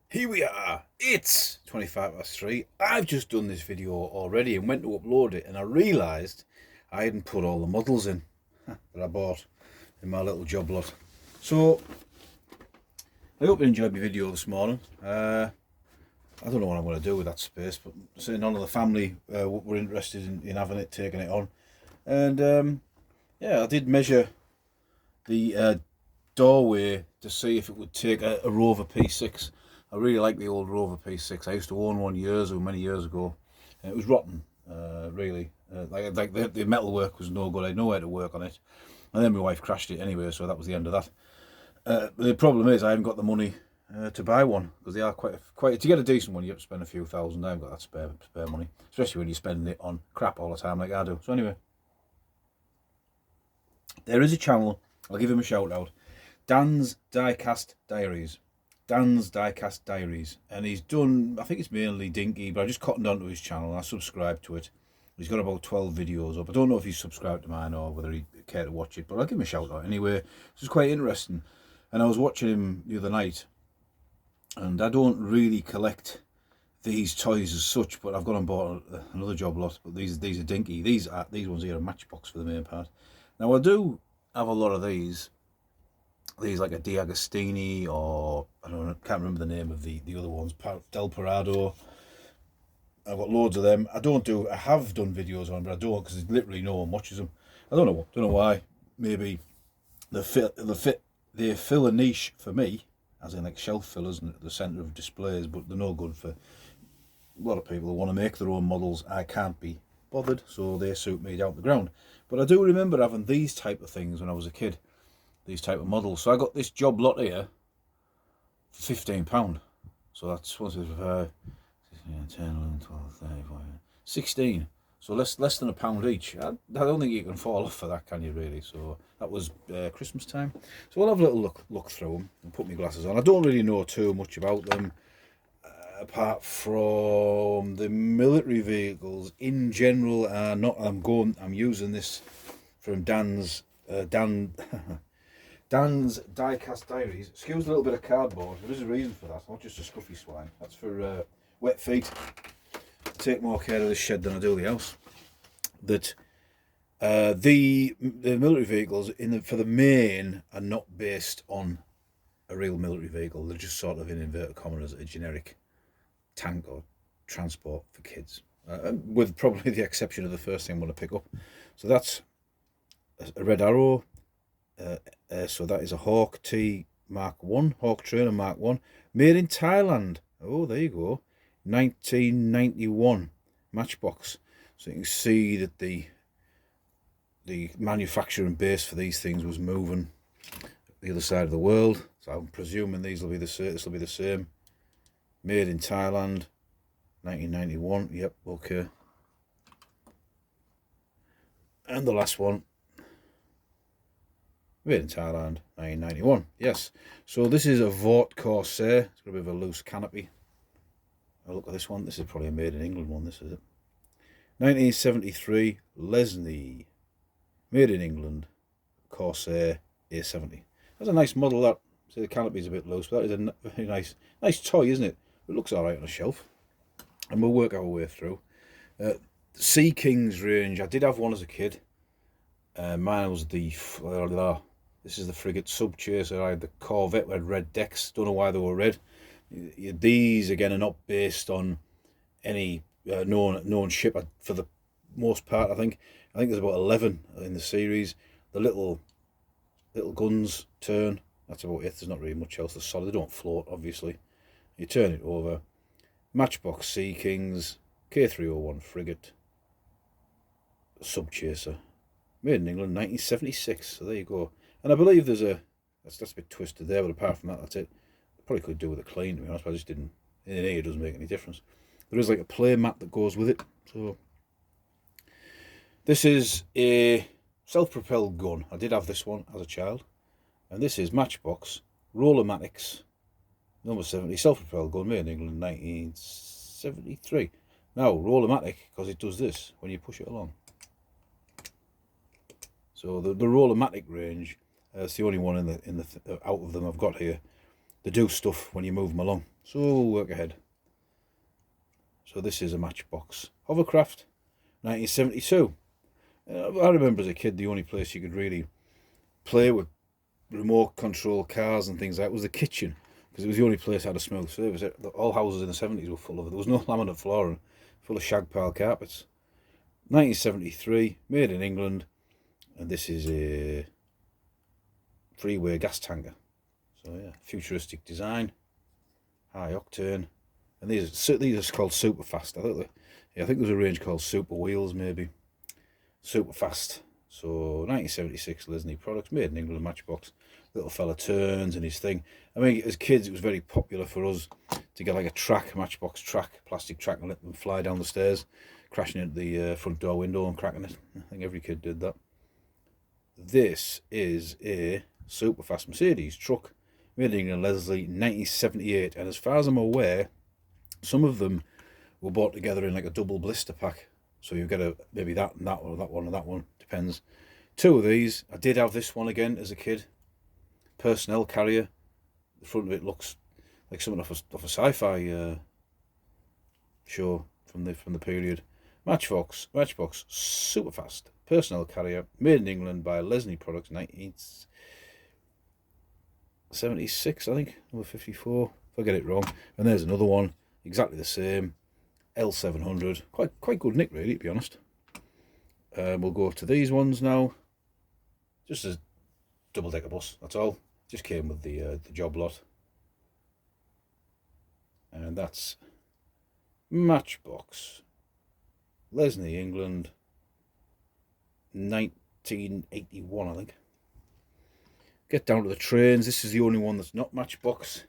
Here we are. It's 3:25. I've just done this video already and went to upload it, and I realised I hadn't put all the models in that I bought in my little job lot. So I hope you enjoyed my video this morning. I don't know what I'm going to do with that space, but saying none of the family were interested in having it, taking it on. And yeah, I did measure the doorway to see if it would take a Rover P6. I really like the old Rover P6. I used to own one many years ago, and it was rotten, really. Like the metalwork was no good. I had nowhere to work on it, and then my wife crashed it anyway, so that was the end of that. But the problem is I haven't got the money to buy one, because they are quite to get a decent one. You have to spend a few thousand. I haven't got that spare money, especially when you're spending it on crap all the time like I do. So anyway, there is a channel. I'll give him a shout out. Dan's Diecast Diaries. Dan's Diecast Diaries, and he's done, I think it's mainly dinky, but I just cottoned onto his channel and I subscribed to it. He's got about 12 videos up. I don't know if he's subscribed to mine or whether he'd care to watch it, but I'll give him a shout out anyway. This is quite interesting. And I was watching him the other night, and I don't really collect these toys as such, but I've gone and bought another job lot. But these are dinky. These ones here are Matchbox for the main part. Now I do have a lot of these like a D'Agostini, or I don't know, can't remember the name of the other ones, Del Parado. I've got loads of them. I have done videos on, but I don't, because literally no one watches them. I don't know why. Maybe they fill a niche for me, as in like shelf fillers and at the centre of displays, but they're no good for a lot of people who want to make their own models. I can't be bothered, so they suit me down to the ground. But I do remember having these type of things when I was a kid. These type of models. So I got this job lot here for £15. So that's 1, 2, 3, 5, 10, 11, 12, 13, 14, 16. So less than £1 each. I don't think you can fall off for that, can you, really? So that was Christmas time. So I'll have a little look through them and put my glasses on. I don't really know too much about them, apart from the military vehicles in general. I'm using this from Dan's Dan's Diecast Diaries. Excuse a little bit of cardboard. There is a reason for that. Not just a scruffy swine. That's for wet feet. I take more care of this shed than I do the house. That the military vehicles for the main are not based on a real military vehicle. They're just sort of, in inverted commas, a generic tank or transport for kids, with probably the exception of the first thing I'm going to pick up. So that's a Red Arrow. So that is a Hawk T Mark 1, Hawk Trainer Mark 1, made in Thailand. Oh, there you go. 1991 Matchbox. So you can see that the manufacturing base for these things was moving the other side of the world. So I'm presuming this will be the same. Made in Thailand, 1991. Yep, okay. And the last one, made in Thailand, 1991. Yes. So this is a Vought Corsair. It's got a bit of a loose canopy. Oh, look at this one. This is probably a made in England one. This is it. 1973 Lesney. Made in England. Corsair A70. That's a nice model, that. See, the canopy's a bit loose, but that is a very nice toy, isn't it? It looks alright on a shelf. And we'll work our way through. Sea Kings range. I did have one as a kid. Mine was this is the frigate sub chaser. I had the Corvette with red decks. Don't know why they were red. These again are not based on any known ship for the most part. I think there's about 11 in the series. The little guns turn. That's about it. There's not really much else. They're solid. They don't float, obviously. You turn it over. Matchbox Sea Kings, K301 frigate, sub chaser. Made in England, 1976. So there you go. And I believe there's that's a bit twisted there, but apart from that, that's it. Probably could do with a clean, to be honest, but I just didn't. In here, it doesn't make any difference. There is like a play mat that goes with it. So this is a self-propelled gun. I did have this one as a child, and this is Matchbox Rollermatics number 70 self-propelled gun, made in England, 1973. Now Rollermatic, because it does this when you push it along. So the Rollermatic range, it's the only one in the out of them I've got here. They do stuff when you move them along. So we'll work ahead. So this is a Matchbox hovercraft, 1972. I remember as a kid the only place you could really play with remote control cars and things like that was the kitchen, because it was the only place that had a smooth surface. All houses in the 70s were full of it. There was no laminate flooring, full of shag pile carpets. 1973, made in England, and this is a freeway gas tanker. So yeah, futuristic design, high octane, and these are called super fast. I think there's a range called super wheels, maybe super fast. So 1976 Lesney products, made in England, Matchbox. Little fella turns and his thing. I mean, as kids, it was very popular for us to get like a Matchbox track, plastic track, and let them fly down the stairs, crashing into the front door window and cracking it. I think every kid did that. This is a super fast Mercedes truck, made in England, Leslie, 1978. And as far as I'm aware, some of them were bought together in like a double blister pack. So you get maybe that and that one, or that one and that one, depends. Two of these. I did have this one again as a kid. Personnel carrier. The front of it looks like something off a sci-fi show from the period. Matchbox super fast personnel carrier, made in England by Lesney Products, 1976, I think, number 54. If I get it wrong. And there's another one, exactly the same. L700, quite good nick really, to be honest. We'll go to these ones now. Just a double-decker bus, that's all. Just came with the Joblot. And that's Matchbox, Lesney, England, 1981, I think. Get down to the trains. This is the only one that's not Matchbox.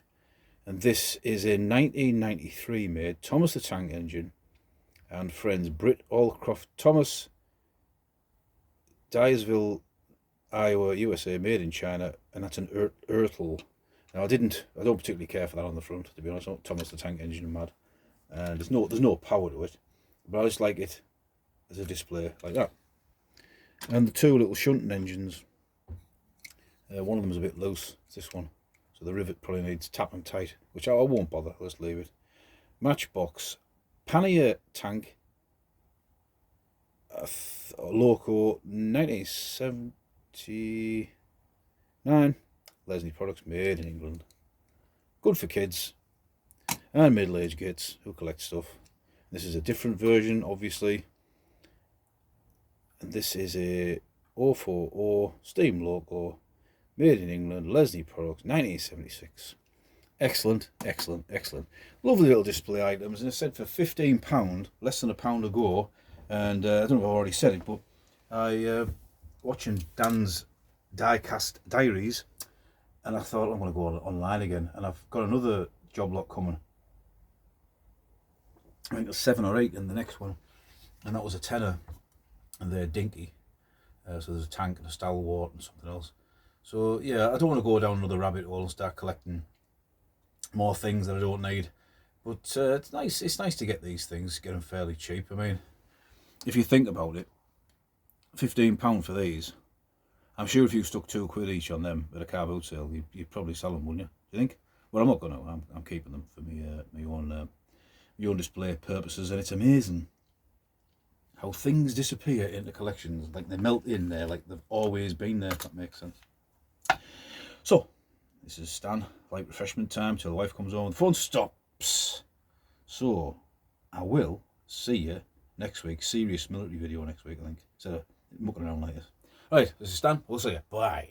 And this is a 1993 made Thomas the Tank Engine and friends, Britt Allcroft Thomas, Dyersville, Iowa, USA, made in China, and that's an Ertl. Now I don't particularly care for that on the front, to be honest. Thomas the Tank Engine mad, and there's no power to it, but I just like it as a display like that. And the two little shunting engines, one of them is a bit loose. It's this one. So the rivet probably needs tapping tight, which I won't bother, let's leave it. Matchbox, pannier tank, Loco, 1979, Lesney Products, made in England. Good for kids and middle-aged kids who collect stuff. This is a different version, obviously. And this is a 040 Steam Loco, made in England, Lesney Products, 1976. Excellent, excellent, excellent. Lovely little display items. And I said for £15, less than £1 a go. And I don't know if I've already said it, but I watching Dan's Diecast Diaries, and I thought I'm going to go online again. And I've got another Joblot coming. I think there's 7 or 8 in the next one. And that was a tenner. And they're dinky. So there's a tank and a stalwart and something else. So yeah, I don't want to go down another rabbit hole and start collecting more things that I don't need. But it's nice. It's nice to get these things, get them fairly cheap. I mean, if you think about it, £15 for these. I'm sure if you stuck £2 each on them at a car boot sale, you'd probably sell them, wouldn't you? Do you think? Well, I'm not going to. I'm keeping them for my own display purposes, and it's amazing how things disappear into collections, like they melt in there, like they've always been there. If that makes sense. So, this is Stan, light refreshment time till the wife comes home. The phone stops. So, I will see you next week. Serious military video next week, I think. Instead of mucking around like this. Right, this is Stan. We'll see you. Bye.